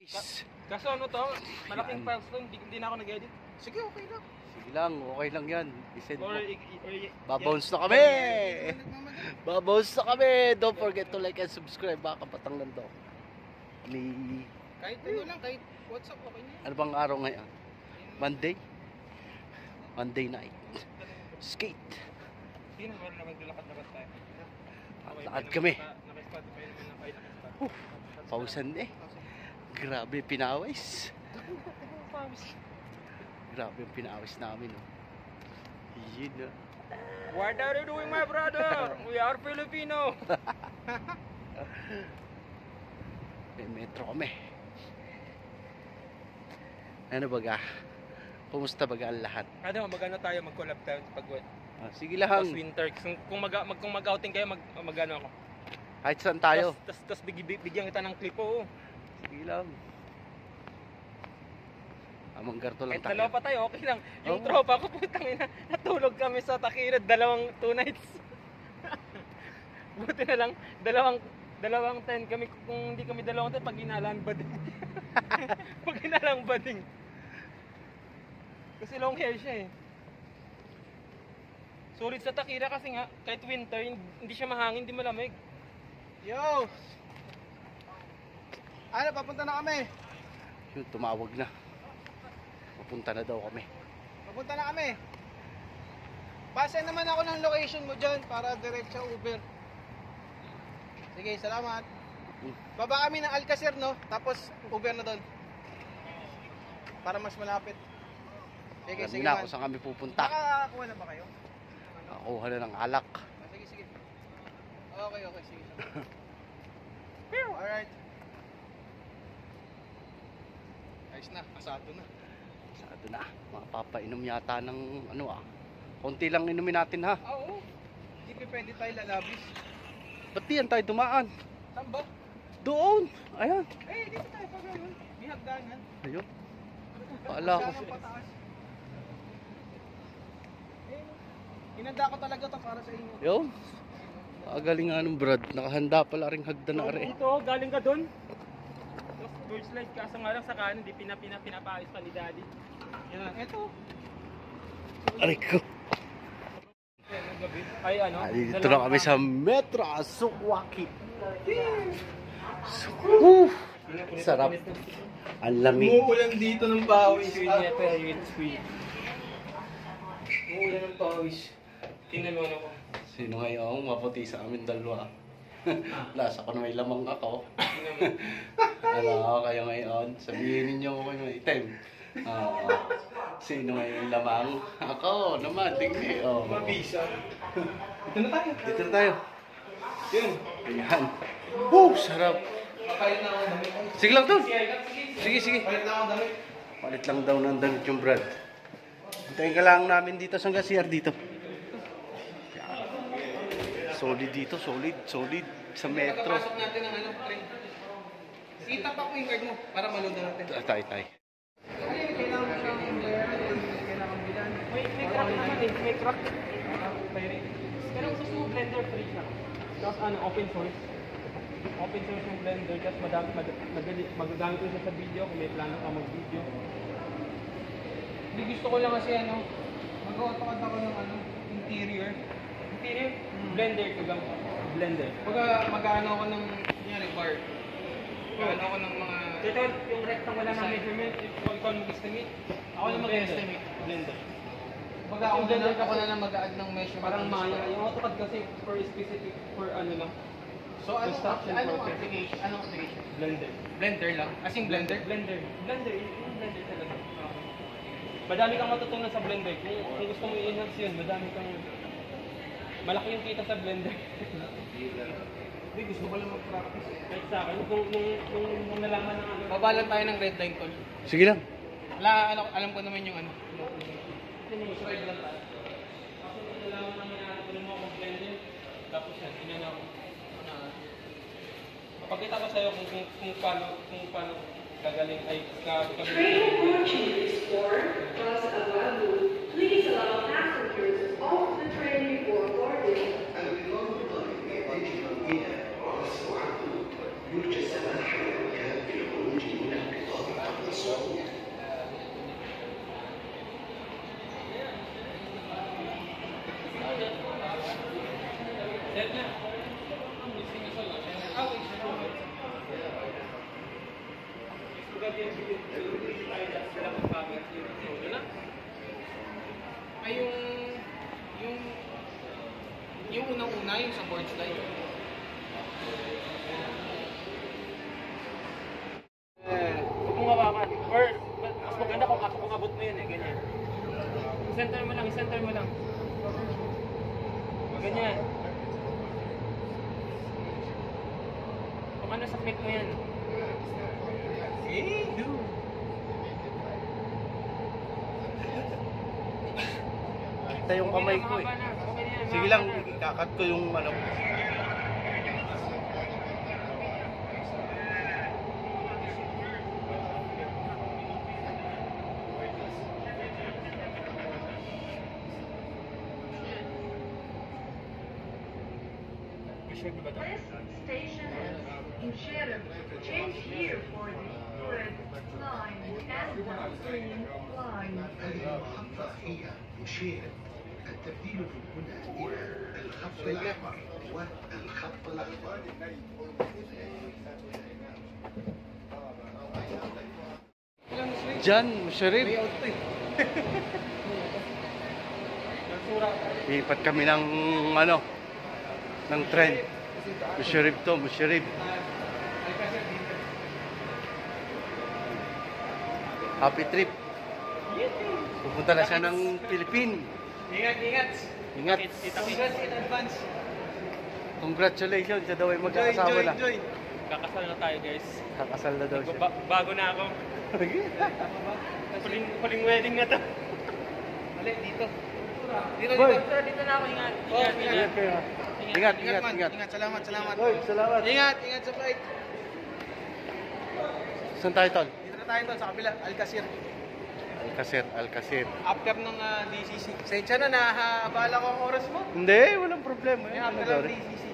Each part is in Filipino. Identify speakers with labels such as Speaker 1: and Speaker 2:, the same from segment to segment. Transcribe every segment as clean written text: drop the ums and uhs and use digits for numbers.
Speaker 1: Kaso ano to, malaking files to, hindi na ako nag-edit. Sige, okay lang.
Speaker 2: Sige lang, okay lang yan. I-send mo.
Speaker 1: Or
Speaker 2: Babounce na kami! Babounce na kami! Don't forget to like and subscribe, mga kapatang lando.
Speaker 1: kahit ano lang, kahit WhatsApp, okay na yan.
Speaker 2: Ano bang araw ngayon? Monday? Monday night. Skate.
Speaker 1: Hindi na, wala na maglalakad-lakad tayo.
Speaker 2: Lakad kami.
Speaker 1: Naka-Spotify naman lang kayo, naka-Spotify.
Speaker 2: Pausan eh. Grabe pinawis. Grabe yung pinawis namin. Oh. Yun.
Speaker 1: What are you doing, my brother? We are Filipino.
Speaker 2: May metro kami. Ano baga? Kumusta baga ang lahat?
Speaker 1: Ano, mag-ano tayo, mag-collab tayo pag
Speaker 2: sige lang.
Speaker 1: Tapos winter. Kung mag-outing kayo, mag-ano ako.
Speaker 2: Kahit saan tayo.
Speaker 1: Tapos bigyan kita ng clip, oo.
Speaker 2: Sige lang. Amang garto lang
Speaker 1: kahit
Speaker 2: tayo.
Speaker 1: Dalawa pa tayo, okay lang. Yung tropa ko, putang ina, natulog kami sa Takirad, 2 nights. Buti na lang, dalawang 10 kami. Kung hindi kami 2 10, pag inalang bading. Pag inalang bading. Kasi long hair siya eh. Sulit sa Takira kasi nga, kahit winter, hindi siya mahangin, hindi malamig. Yo! Ano, papunta na kami.
Speaker 2: Yun, tumawag na. Papunta na daw kami.
Speaker 1: Papunta na kami. Base naman ako ng location mo dyan para direct sa Uber. Sige, salamat. Baba kami ng Alcacer, no? Tapos Uber na doon. Para mas malapit. Sige, sige
Speaker 2: na kung saan kami pupunta.
Speaker 1: Nakakuha na ba kayo?
Speaker 2: Nakakuha na ng alak.
Speaker 1: Sige, sige. Okay, sige. Alright. Ayos na, pasado na.
Speaker 2: Pasado na. Mapapainom yata ng ano konti lang inumin natin ha.
Speaker 1: Oo. Hindi pa pwede tayo lalabis.
Speaker 2: Ba't diyan tayo dumaan?
Speaker 1: Saan ba?
Speaker 2: Doon! Ayan.
Speaker 1: Dito tayo pa gano'n. May hagdanan.
Speaker 2: Ayun. Paala ko.
Speaker 1: Hinanda ko talaga to para sa inyo.
Speaker 2: Yun. Galing nga nung Brad. Nakahanda pala ring hagdan na rin.
Speaker 1: Ito, galing ka doon. Bird slide kaso nga lang sa kanan, hindi pinapaayos pa ni Daddy. Yan lang, ito.
Speaker 2: Aray ko.
Speaker 1: Ay ano?
Speaker 2: Dito na kami sa Metro Sukwaki. Sarap. Ang lamig.
Speaker 1: Umuulan dito ng pawis. Umuulan ng pawis. Tingnan mo ano ko.
Speaker 2: Sino ngayon maputi sa amin dalawa? Lasa ko na may lamang ako. Ano kayo ngayon? Sabihin ninyo ako may item. Sino ngayon lamang? Ako naman, tingni.
Speaker 1: Mabisa. Dito na tayo.
Speaker 2: Dito na tayo.
Speaker 1: Yun.
Speaker 2: Ayan. Sarap.
Speaker 1: Papalit na ako ng damit.
Speaker 2: Sige lang to. Sige.
Speaker 1: Palit na ako ng damit.
Speaker 2: Palit lang daw ng damit yung Brad. Hintayin ka lang namin dito sa CR dito. Solid dito, solid sa metro.
Speaker 1: Pagkapasok natin ng ano, train. Itap ako yung card mo para maload na natin.
Speaker 2: Tay.
Speaker 1: Kailangan bilan. May crack naman eh. May crack. Pero gusto mo blender free siya. Tapos ano, open source. Open source yung blender. Tapos magagamit ko siya sa video kung may plano ka mag-video. Hindi gusto ko lang kasi ano, mag-auto-add ako ng ano, interior. Blender ko lang. Blender. Mag-ano ako ng, kunyari, bar. Mag-ano ako ng mga... Ito, yung rectang wala ng measurement, ikaw mag-estimate. Ako na mag-estimate. Blender. Ako na lang mag-add ng measurement. Parang Maya. Yung AutoCAD kasi for specific, for ano lang. So, anong application? Blender. Blender lang? As in Blender? Blender. Yung Blender talaga. Madami kang matutunan sa Blender. Kung gusto mo i-enhance yun, madami kang... Malaki yung kita sa Blender. Hindi, gusto ko lang mag-practice. Kahit sa akin, kung nalaman ng ano... Babalan tayo ng red line call.
Speaker 2: Sige lang.
Speaker 1: Alam ko naman yung ano. Kasi mag-subscribe lang tayo. Kasi nalaman naman na tulong mo akong Blender. Tapos yan, tinanong ako. Mapakita ko sa'yo kung paano gagaling ay kagaling.
Speaker 3: Train 4 Plaza Abalu. Please allow passengers off the train before boarding.
Speaker 4: يرجى السماح والكلام في الخروج من
Speaker 1: gabi yung hindi tayo dahil sila magpagod yung solo na. Ay yung unang-una, yung sa board slide. Huwag mong hawakan. Or, mas maganda kung abot mo yun eh, ganyan. Center mo lang, center mo lang. Ganyan. Kung ano sa click mo yan. Eh, dude.
Speaker 2: Kita yung kamay ko eh. Sige lang, ikakat ko yung ano.
Speaker 3: This station is Incherim. Change here for the red line and the green line.
Speaker 4: المحطة هي مشير التبديل من هنا إلى الخط الأحمر والخط الأخضر.
Speaker 2: Diyan, Sharif. Lipat kami ng ano, ng trend. Musharif to, Musharif. Happy trip. Pupunta na siya ng Philippines.
Speaker 1: Ingat, ingat.
Speaker 2: Ingat.
Speaker 1: Congrats in advance.
Speaker 2: Congratulations, siya daw ay magkakasama na.
Speaker 1: Joy. Kakasal na tayo, guys.
Speaker 2: Kakasal na daw siya.
Speaker 1: Bago na ako. Huling wedding na to. Mali, dito. Dito,
Speaker 2: Boy.
Speaker 1: dito. Sir, dito na ako. Ingat.
Speaker 2: Ingat kayo. Ingat, ingat,
Speaker 1: man.
Speaker 2: ingat.
Speaker 1: Ingat, salamat, salamat.
Speaker 2: Boy, salamat.
Speaker 1: Ingat, ingat sa flight.
Speaker 2: Saan tayo, Tol?
Speaker 1: Dito na tayo doon sa kabila, Alcacir.
Speaker 2: Alcacir, Alcacir.
Speaker 1: After ng DCC. Sensya na, nahabala ko ang oras mo.
Speaker 2: Hindi, walang problema.
Speaker 1: May
Speaker 2: Yan,
Speaker 1: after
Speaker 2: ano,
Speaker 1: ng DCC.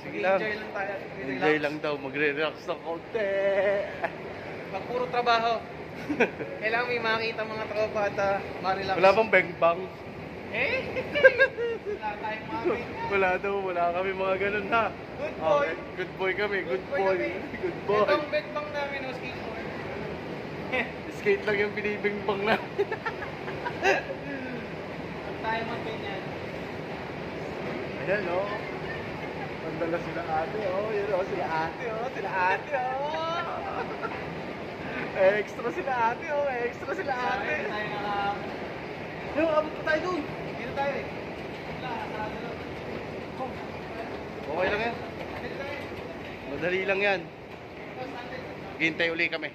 Speaker 2: Sige lang.
Speaker 1: Enjoy lang tayo.
Speaker 2: Enjoy lang daw, magre-relax ng konti.
Speaker 1: Pag puro trabaho. Kailangan may makita mga tropa at ma-relax.
Speaker 2: Wala bang bang-bang?
Speaker 1: Eh? Wala tayong mami.
Speaker 2: Wala daw, wala kami mga ganun ha.
Speaker 1: Good boy.
Speaker 2: Okay, good boy kami, good
Speaker 1: Good boy
Speaker 2: boy.
Speaker 1: kami.
Speaker 2: Good boy.
Speaker 1: Itong bedbang namin o skateboard.
Speaker 2: Skate lang yung binibing-bang na.
Speaker 1: Huwag tayo magganyan.
Speaker 2: Ayan o. Mandala sila ate o. Yun o, sila ate o. Sila ate o. Extra sila ate o. Extra sila ate.
Speaker 1: Tayo naka...
Speaker 2: Yung abot pa tayo dun.
Speaker 1: Dito tayo eh. Wala, sarado lang.
Speaker 2: Okay lang yan.
Speaker 1: Dito tayo.
Speaker 2: Madali lang yan. Hintay uli kami.